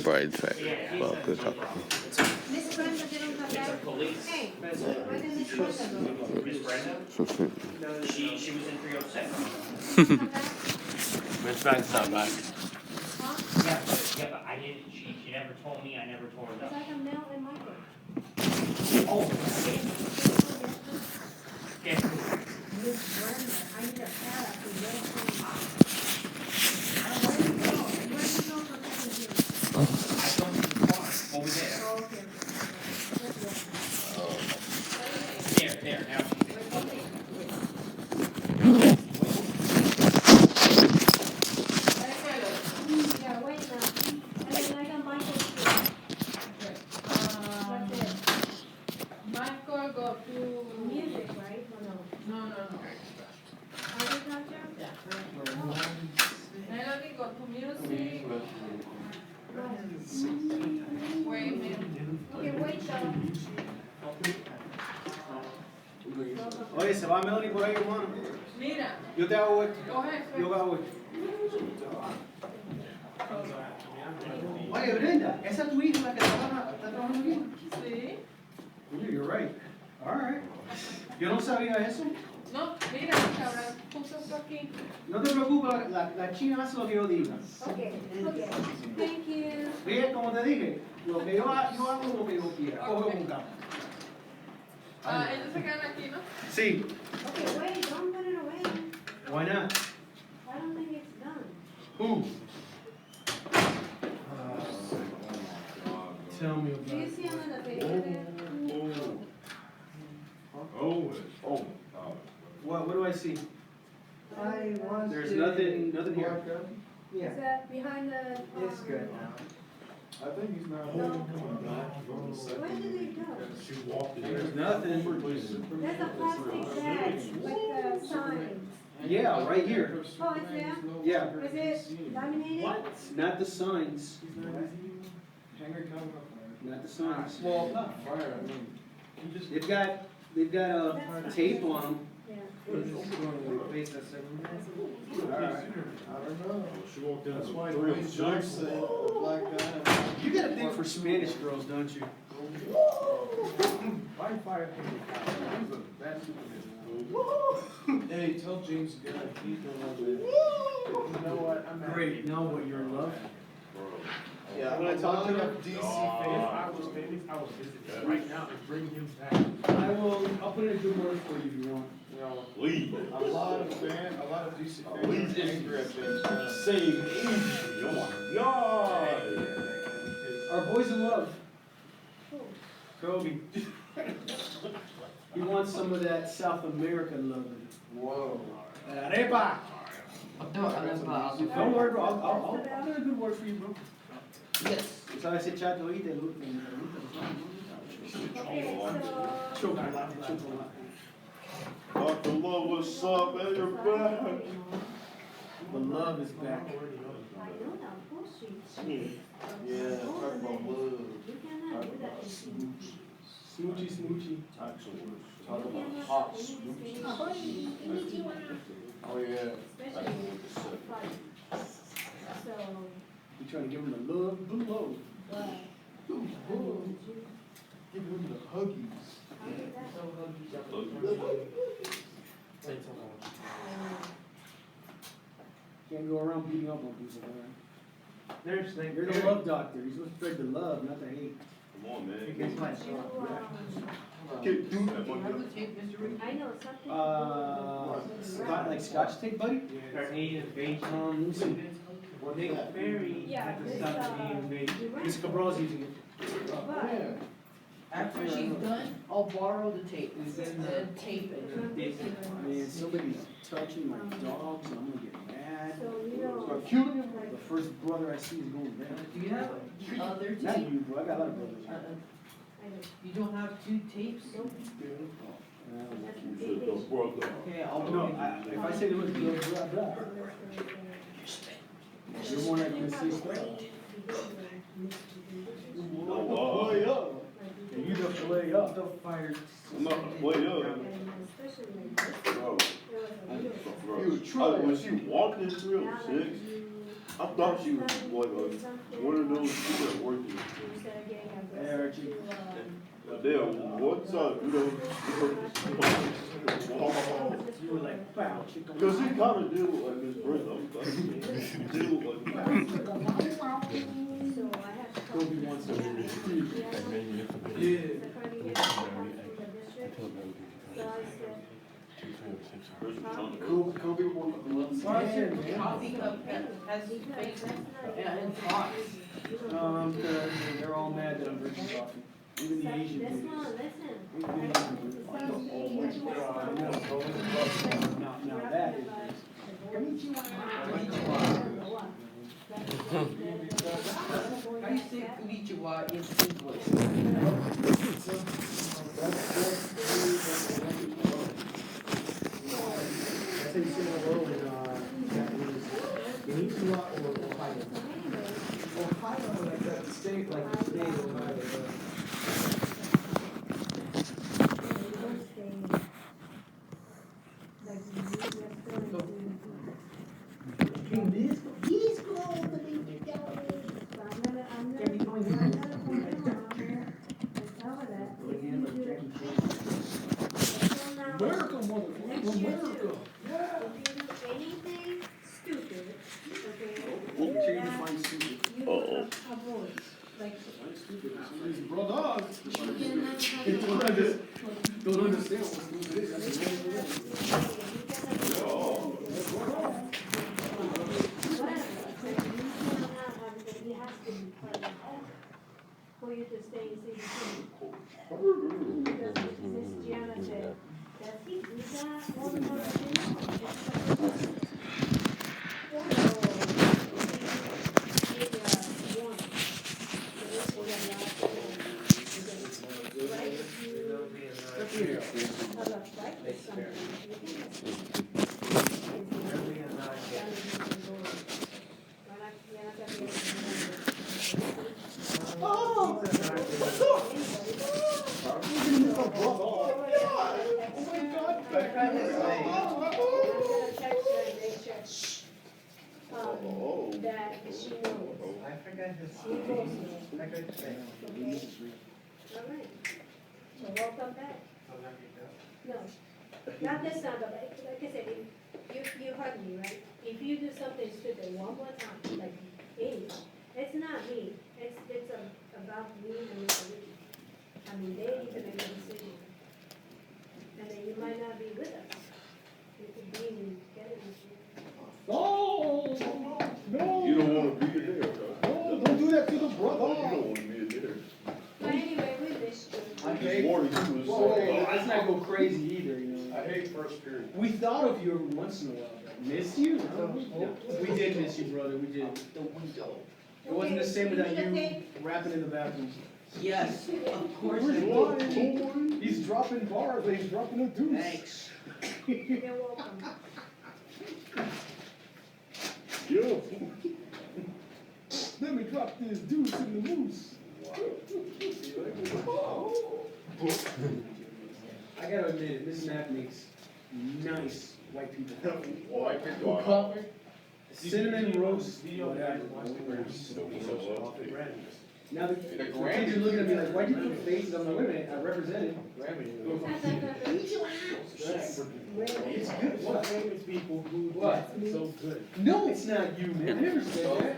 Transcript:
bright side. Well, good talk. Miss Brenda didn't come back. Hey, where did Miss Brenda go? Miss Brenda? She was in 306. Come back? Miss Frank's not back. Huh? Yeah, but I didn't, she never told me, I never told her Cause that. I can mail in Michael. Oh, okay. Yeah. Miss Brenda, I need a pad to get it. Where did you go for Thanksgiving? I told you the car over there. Oh, okay. There, now. Yeah, wait now. And then I got Michael's too. That's it. Michael go to Music, right? Or no? no. Agriculture? Yeah. Melody go to music. Wait a minute. Okay, wait though. Oye, se va Melanie por ahí, hermano. Mira, Yo te hago esto. go ahead. Yo hago esto. Oye, Brenda, ¿esa es tu hija la que está trabajando aquí? Sí. Oye, you're right. All right. Yo no sabía eso. No, mira, cabrón, puso esto aquí. No te preocupes, la china hace lo que yo diga. Okay, okay. Thank you. Oye, como te dije, lo que yo hago lo que yo quiera. Coge con calma. Ah, ellos se quedan aquí, ¿no? Sí. Okay, wait, don't put it away. Why not? I don't think it's done. Who? Tell me Do about you it. see him in the picture there? What do I see? There's nothing here. Is that behind the? It's good now. I think he's not No. home. Where did he go? She walked in. There's nothing. There's a plastic bag with the signs. Yeah, right here. Oh, it's there? Yeah. Is it laminated? Not the signs. Not the signs. Well, not fire, I mean, he just. They've got tape on them. Yeah. Alright. I don't know. She walked in. That's why Dwayne Johnson, the black guy. You got a thing for Spanish girls, don't you? Why fire? He's the best. Hey, tell James to get out. He's the one that. You know what? I'm happy. Great. Now what? You're in love? Yeah, when I talk to DC fans, I was visiting right now and bring him back. I'll put in a good word for you if you want. You know, Leave. a lot of DC fans are angry at James. Save. Our boy's in love. Kobe. He wants some of that South American loving. Whoa. Arepa. Don't worry, bro. I'll Yes. put in a good word for you, bro. Yes. ¿Sabes ese chato ahí? Okay, so. Chocolate. Dr. Love, what's up, man? You're back. The love is back. I know that bullshit. Yeah, talk about love. You cannot do that. Smoochy. Talk about hot Especially Oh, yeah. So, You trying to give him the love, the love. but, Give him the huggies. how did that? Can't go around beating up on people, man. There's like. You're the love doctor. You're supposed to spread the love, not the hate. Come on, man. Guess what? Can't do that, man. I know something. Like Scotch tape, buddy? Our Asian invasion. Let me see. Nick Berry Yeah, had to this, stop the invasion. Mr. Cabral's using it. But, After she's done, I'll borrow the tape. It's in The the- tape it. Man, somebody's touching my dogs, and I'm gonna get mad. so, you know, Start killing him. The first brother I see is going down. Do you have other Not tape? you, bro. I got a lot of brothers. I know. You don't have two tapes? Nope. That's the big issue. Okay, I'll No, bring it. if I say the word blah, blah, blah, you're more likely to say stuff. Way up. And you just way up. The fire. No, way up. Especially like this. Bro. There was a video. Bro. Was she walking in 306? I thought she was like one of those people that work in. Hey, Archie. But then one time, you know, You were like, wow, chick. because he kind of did look like Miss Brenda. I'm like, he did look like Kobe wants to. Kobe wants to. Coffee cup has face and thoughts. They're all mad that I'm drinking coffee. Even the Asian dudes. Even the Asian dudes. Oh my God. Now that is. How do you say konnichiwa in That's how you say hello in Japanese. Konnichiwa or Ohio. Ohio, like that state, like the state of Ohio. America, motherfucker, America. Anything stupid, okay? You change to find stupid. You avoid, like, Find stupid. These brothers. you cannot have. They don't understand what stupid is. That's the only thing. For you to stay in CDC. Because Miss Gianna said, does he do that all the time? That she knows. I forgot his. She knows me. I could say. Okay? All right. So welcome back. No, not this time, but like I said, if you heard me, right? If you do something stupid one more time, like, hey, it's not me, it's about me and the committee. I mean, they need to make a decision. And then you might not be with us. You could be together with you. No, no. You don't want to be there, though. No, don't do that to the You brother. don't want to be there. But anyway, we missed you. I This hate. morning he was Whoa, saying, let's not go crazy either, you know. I hate first period. We thought of you every once in a while. Missed you? We did miss you, brother. We did. It wasn't the same without you rapping in the bathroom. Yes, of course Where's I Ryan? do. He's dropping bars, but he's dropping a deuce. Thanks. You're welcome. Yeah. Let me drop this deuce in the moose. I gotta admit it, this map makes nice white people. White people. Coffee, cinnamon roast, whatever. Now the kids are looking at me like, why'd you put faces? I'm like, wait a minute, I represented. It's good. What? Famous people who What? so good. No, it's not you, man. I never said that.